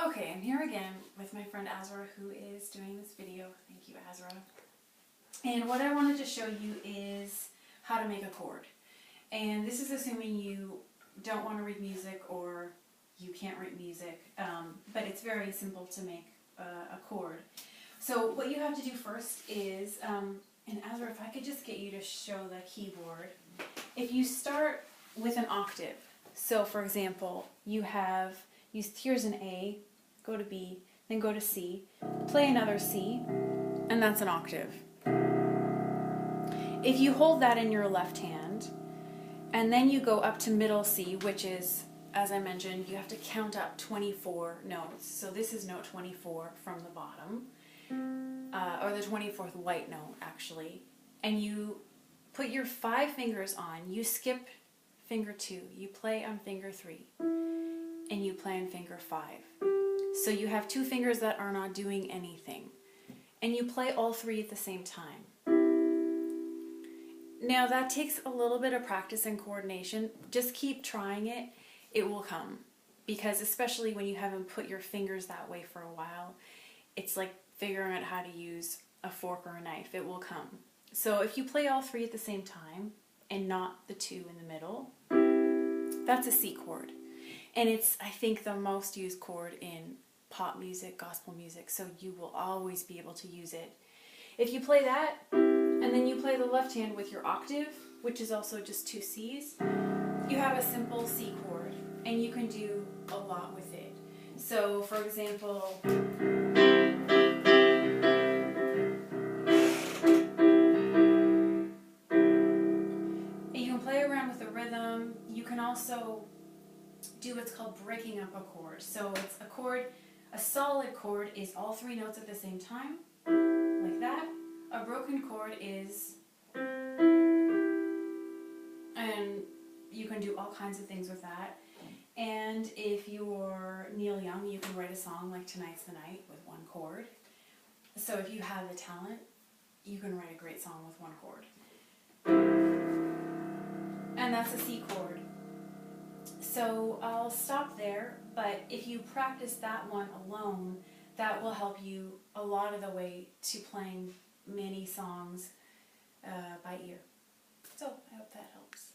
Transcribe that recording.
Okay, I'm here again with my friend Azra, who is doing this video. Thank you, Azra. And what I wanted to show you is how to make a chord. And this is assuming you don't want to read music or you can't read music, but it's very simple to make a chord. So what you have to do first is, and Azra, if I could just get you to show the keyboard. If you start with an octave, so for example, here's an A, go to B, then go to C, play another C, and that's an octave. If you hold that in your left hand, and then you go up to middle C, which is, as I mentioned, you have to count up 24 notes. So this is note 24 from the bottom, or the 24th white note, actually. And you put your 5 fingers on, you skip finger 2, you play on finger 3, and you play on finger 5. So you have 2 fingers that are not doing anything. And you play all 3 at the same time. Now that takes a little bit of practice and coordination. Just keep trying it. It will come. Because especially when you haven't put your fingers that way for a while, it's like figuring out how to use a fork or a knife. It will come. So if you play all 3 at the same time and not the 2 in the middle, that's a C chord. And it's, I think, the most used chord in pop music, gospel music, so you will always be able to use it. If you play that, and then you play the left hand with your octave, which is also just 2 C's, you have a simple C chord, and you can do a lot with it. So, for example, you can play around with the rhythm. You can also do what's called breaking up a chord. So it's a chord, a solid chord is all 3 notes at the same time, like that. A broken chord is, and you can do all kinds of things with that. And if you're Neil Young, you can write a song like Tonight's the Night with 1 chord. So if you have the talent, you can write a great song with 1 chord. And that's a C chord. So I'll stop there, but if you practice that one alone, that will help you a lot of the way to playing many songs by ear. So I hope that helps.